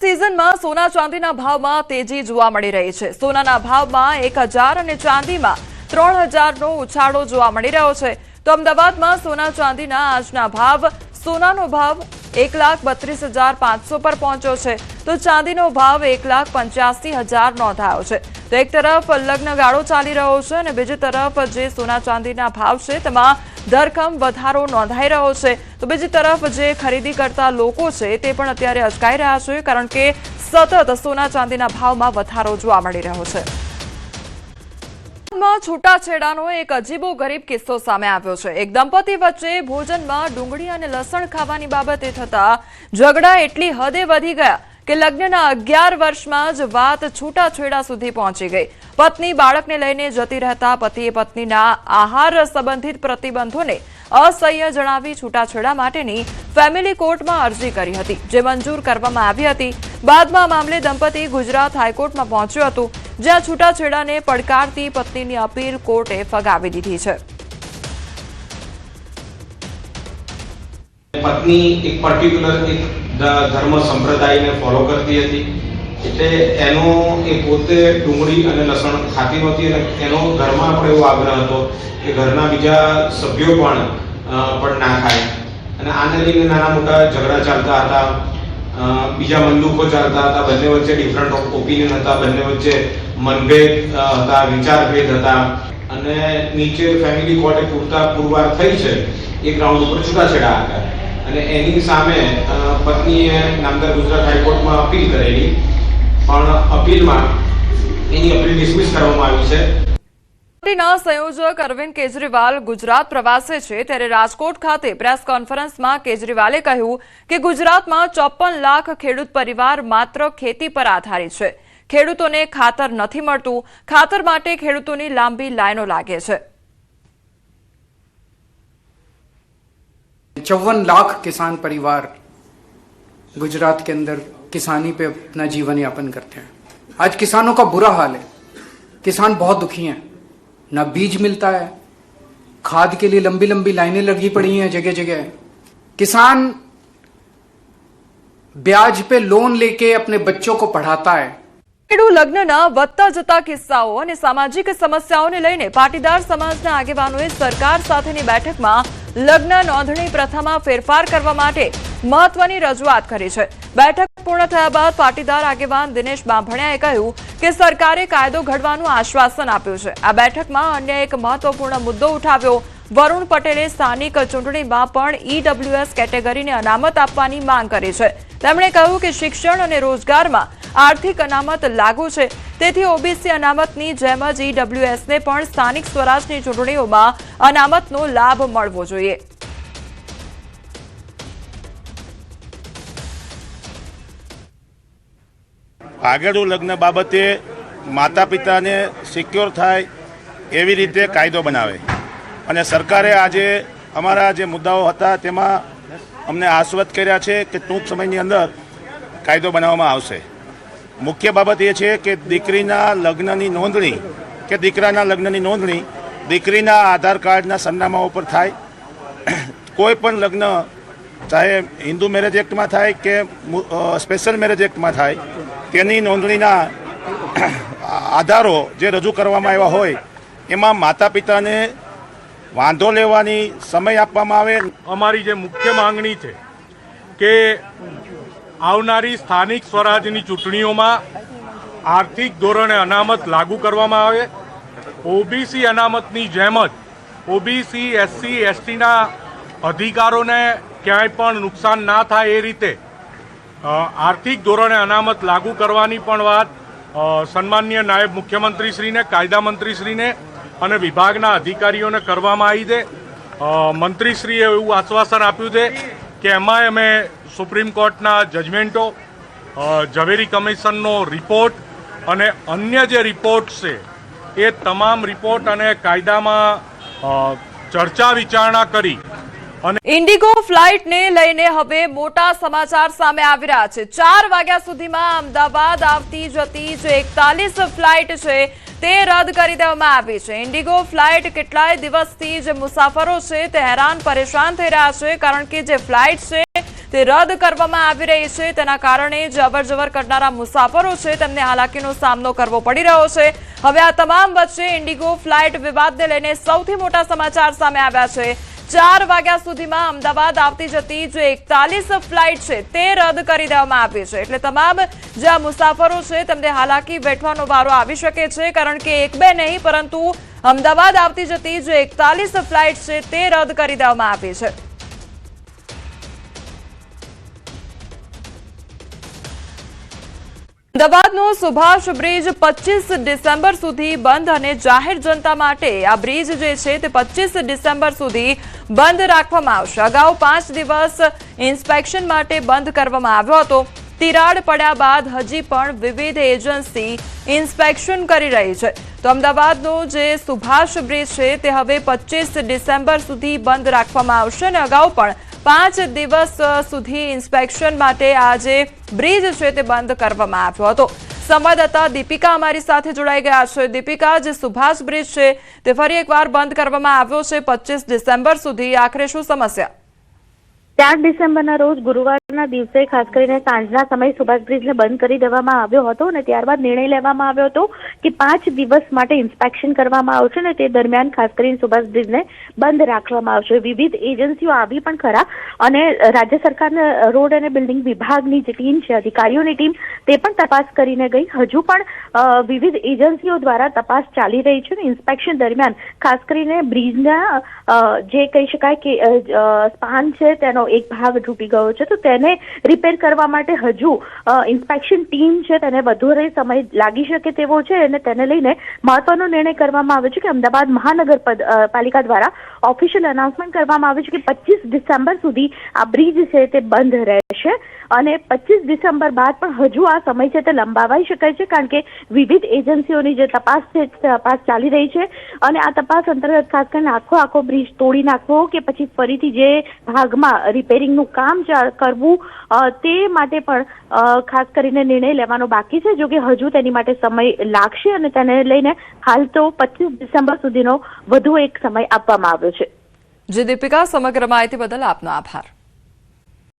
Season सोना चांदीना भावमां तेजी जोवा मळी रही छे। सोनाना भावमां 1000 અને ચાંદીમાં 3000નો ઉછાળો જોવા મળી રહ્યો છે। તો અમદાવાદમાં સોના ચાંદીના આજના ભાવ, સોનાનો ભાવ 1,32,500 પર પહોંચ્યો છે, તો ચાંદીનો ભાવ 1,85,000 નોંધાયો છે। તો એક તરફ લગ્નગાળો ચાલી રહ્યો છે અને બીજી તરફ જે સોના ચાંદીના ભાવ છે તેમાં ધરખમ વધારો નોંધાઈ રહ્યો છે। તો બીજી તરફ જે ખરીદી કરતા લોકો છે તે પણ અત્યારે અચકાઈ રહ્યા છે, કારણ કે સતત સોના ચાંદીના ભાવમાં વધારો જોવા મળી રહ્યો છે। છૂટાછેડાનો એક અજીબો ગરીબ કિસ્સો સામે આવ્યો છે। એક દંપતી વચ્ચે ભોજનમાં ડુંગળી અને લસણ ખાવાની બાબતે થતા ઝઘડા એટલી હદે વધી ગયા કે લગ્નના 11 વર્ષમાં જ વાત છૂટાછેડા સુધી પહોંચી ગઈ। પત્ની બાળકને લઈને જતી રહેતા પતિએ પત્નીના આહાર સંબંધિત પ્રતિબંધોને અસહ્ય જણાવી છૂટાછેડા માટેની ફેમિલી કોર્ટમાં અરજી કરી હતી, જે મંજૂર કરવામાં આવી હતી। બાદમાં આ મામલે દંપતી ગુજરાત હાઈકોર્ટમાં પહોંચ્યું હતું, જ્યાં છૂટાછેડાને પડકારતી પત્નીની અપીલ કોર્ટે ફગાવી દીધી છે। પત્ની એક પર્ટિક્યુલર ધર્મ સંપ્રદાયને ફોલો કરતી હતી, એટલે એનો એ પોતે ડુંગળી અને લસણ ખાતી નહોતી અને એનો ઘરમાં પણ એવો આગ્રહ હતો કે ઘરના બીજા સભ્યો પણ ના ખાય, અને આને લઈને નાના મોટા ઝઘડા ચાલતા હતા, બીજા મનદુખો ચાલતા હતા, બંને વચ્ચે ડિફરન્ટ ઓપિનિયન હતા, બંને વચ્ચે મનભેદ હતા, વિચારભેદ હતા, અને નીચે ફેમિલી કોર્ટે પુરવાર થઈ છે એ ગ્રાઉન્ડ ઉપર છૂટાછેડા હતા, અને એની સામે પત્નીએ નામદાર ગુજરાત હાઈકોર્ટમાં અપીલ કરેલી, પણ અપીલમાં એની અપીલ ડિસમિસ કરવામાં આવી છે। સંયોજક અરવિંદ કેજરીવાલ ગુજરાત પ્રવાસે છે, ત્યારે રાજકોટ ખાતે પ્રેસ કોન્ફરન્સમાં કેજરીવાલે કહ્યું કે ગુજરાતમાં 54 લાખ ખેડૂત પરિવાર માત્ર ખેતી પર આધારિત છે। ખેડૂતોને ખાતર નથી મળતું, ખાતર માટે ખેડૂતોની લાંબી લાઈનો લાગે છે। 54 लाख किसान परिवार गुजरात के अंदर किसानी पे अपना जीवन यापन करते हैं। आज किसानों का बुरा हाल है, किसान बहुत दुखी हैं, ना बीज मिलता है, खाद के लिए लंबी लंबी लाइनें लगी पड़ी हैं जगह जगह। किसान ब्याज पे लोन लेके अपने बच्चों को पढ़ाता है। લગ્નના વધતા જતા કિસ્સાઓ અને સામાજિક સમસ્યાઓને લઈને પાટીદાર સમાજના આગેવાનોએ સરકાર સાથેની બેઠકમાં લગ્ન નોંધણી પ્રથામાં ફેરફાર કરવા માટે મહત્વની રજૂઆત કરી છે। બેઠક પૂર્ણ થયા બાદ પાટીદાર આગેવાન દિનેશ બાંભણિયાએ કહ્યું કે સરકારે કાયદો ઘડવાનું આશ્વાસન આપ્યું છે। આ બેઠકમાં અન્ય એક મહત્વપૂર્ણ મુદ્દો ઉઠાવ્યો। વરુણ પટેલે સ્થાનિક ચૂંટણીમાં પણ ઈડબ્લ્યુએસ કેટેગરીને અનામત આપવાની માંગ કરી છે। તેમણે કહ્યું કે શિક્ષણ અને રોજગારમાં આર્થિક અનામત લાગુ છે, તેથી ઓબીસી અનામતની જેમ જ ઈડબ્લ્યુએસને પણ સ્થાનિક સ્વરાજની ચૂંટણીઓમાં અનામતનો લાભ મળવો જોઈએ। આગળનું લગ્ન બાબતે માતા પિતાને સિક્યોર થાય એવી રીતે કાયદો બનાવે, અને સરકારે આજે અમારા જે મુદ્દાઓ હતા તેમાં અમને આશ્વસ્ત કર્યા છે કે ટૂંક સમયની અંદર કાયદો બનાવવામાં આવશે। મુખ્ય બાબત એ છે કે દીકરીના લગ્નની નોંધણી કે દીકરાના લગ્નની નોંધણી દીકરીના આધાર કાર્ડના સરનામા ઉપર થાય। કોઈ પણ લગ્ન ચાહે હિન્દુ મેરેજ એક્ટમાં થાય કે સ્પેશિયલ મેરેજ એક્ટમાં થાય, તેની નોંધણીના આધારો જે રજૂ કરવામાં આવ્યા હોય એમાં માતા પિતાને વાંધો લેવાની સમય આપવામાં આવે। અમારી જે મુખ્ય માંગણી છે કે આવનારી સ્થાનિક સ્વરાજની ચૂંટણીઓમાં આર્થિક ધોરણે અનામત લાગુ કરવામાં આવે। ઓબીસી અનામતની જેમ જ ઓબીસી એસસી એસટીના અધિકારોને ક્યાંય પણ નુકસાન ના થાય એ રીતે આર્થિક ધોરણે અનામત લાગુ કરવાની પણ વાત સન્માનીય નાયબ મુખ્યમંત્રીશ્રીને, કાયદા મંત્રીશ્રીને અને વિભાગના અધિકારીઓને કરવામાં આવી છે। મંત્રીશ્રીએ એવું આશ્વાસન આપ્યું છે કે એમાં અમે સુપ્રીમ કોર્ટના જજમેન્ટો, ઝવેરી કમિશનનો રિપોર્ટ અને અન્ય જે રિપોર્ટ છે એ તમામ રિપોર્ટ અને કાયદામાં ચર્ચા વિચારણા કરી। ઇન્ડિગો ફ્લાઇટને લઈને હવે મોટા સમાચાર સામે આવી રહ્યા છે। 4 વાગ્યા સુધીમાં અમદાવાદ આવતી જતી જે 41 ફ્લાઇટ છે તે રદ કરી દેવામાં આવી છે। ઇન્ડિગો ફ્લાઇટ કેટલાય દિવસથી જે મુસાફરો છે તે હેરાન પરેશાન થઈ રહ્યા છે, કારણ કે જે ફ્લાઇટ છે તે રદ કરવામાં આવી રહી છે. તેના કારણે જે અવરજવર કરનારા મુસાફરો છે તેમને હાલાકીનો સામનો કરવો પડી રહ્યો છે. હવે આ તમામ વચ્ચે ઇન્ડિગો ફ્લાઇટ વિવાદને લઈને સૌથી મોટા સમાચાર સામે આવ્યા છે. 4 વાગ્યા સુધીમાં અમદાવાદ આવતી જતી જે 41 ફ્લાઇટ છે તે રદ કરી દેવામાં આવી છે. એટલે તમામ જે આ મુસાફરો છે તેમને હાલાકી વેઠવાનો વારો આવી શકે છે, કારણ કે એક બે નહીં પરંતુ અમદાવાદ આવતી જતી જે 41 ફ્લાઇટ છે તે રદ કરી દેવામાં આવી છે. અમદાવાદનો સુભાષ બ્રિજ 25 ડિસેમ્બર સુધી બંધ અને જાહેર જનતા માટે આ બ્રિજ જે છે તે 25 ડિસેમ્બર સુધી બંધ રાખવામાં આવશે. અગાઉ 5 દિવસ ઇન્સ્પેક્શન માટે બંધ કરવામાં આવ્યો હતો. તિરાડ પડ્યા બાદ હજી પણ વિવિધ એજન્સી ઇન્સ્પેક્શન કરી રહી છે. તો અમદાવાદનો જે સુભાષ બ્રિજ છે તે હવે 25 ડિસેમ્બર સુધી બંધ રાખવામાં આવશે અને અગાઉ પણ 5 દિવસ સુધી ઇન્સ્પેક્શન માટે આ જે બ્રિજ છે તે બંધ કરવામાં આવ્યો હતો. સંવાદદાતા દીપિકા અમારી સાથે જોડાઈ ગયા છે. દીપિકા, જે સુભાષ બ્રિજ છે તે ફરી એકવાર બંધ કરવામાં આવ્યો છે 25 ડિસેમ્બર સુધી, આખરે શું સમસ્યા? 4 ડિસેમ્બરના રોજ ગુરુવારના દિવસે ખાસ કરીને સાંજના સમયે સુભાષ બ્રિજને બંધ કરી દેવામાં આવ્યો હતો અને ત્યારબાદ નિર્ણય લેવામાં આવ્યો હતો કે 5 દિવસ માટે ઇન્સ્પેક્શન કરવામાં આવશે અને તે દરમિયાન ખાસ કરીને સુભાષ બ્રિજને બંધ રાખવામાં આવશે. વિવિધ એજન્સીઓ આવી પણ ખરા અને રાજ્ય સરકારના રોડ અને બિલ્ડિંગ વિભાગની જે ટીમ છે, અધિકારીઓની ટીમ, તે પણ તપાસ કરીને ગઈ. હજુ પણ વિવિધ એજન્સીઓ દ્વારા તપાસ ચાલી રહી છે અને ઇન્સ્પેક્શન દરમિયાન ખાસ કરીને બ્રિજના જે કહી શકાય કે સ્પાન છે તેનો એક ભાગ તૂટી ગયો છે, તો તેને રિપેર કરવા માટે હજુ ઇન્સ્પેક્શન ટીમ છે તેને વધુ સમય લાગી શકે તેવો છે અને તેને લઈને મહત્વનો નિર્ણય કરવામાં આવ્યો છે કે અમદાવાદ મહાનગરપાલિકા દ્વારા ઓફિશિયલ અનાઉન્સમેન્ટ કરવામાં આવ્યું છે કે 25 ડિસેમ્બર સુધી આ બ્રિજ છે તે બંધ રહેશે અને 25 ડિસેમ્બર બાદ પણ હજુ આ સમય છે તે લંબાવાઈ શકાય છે, કારણ કે વિવિધ એજન્સીઓની જે તપાસ છે તપાસ ચાલી રહી છે અને આ તપાસ અંતર્ગત ખાસ કરીને આખો બ્રિજ તોડી નાખવો કે પછી ફરીથી જે ભાગમાં રિપેરિંગનું કામ કરવું તે માટે પણ ખાસ કરીને નિર્ણય લેવાનો બાકી છે. જો કે હજુ તેની માટે સમય લાગશે અને તેને લઈને હાલ તો 25 ડિસેમ્બર સુધીનો વધુ એક સમય આપવામાં આવ્યો છે. જી દીપિકા, સમગ્ર માહિતી બદલ આપનો આભાર.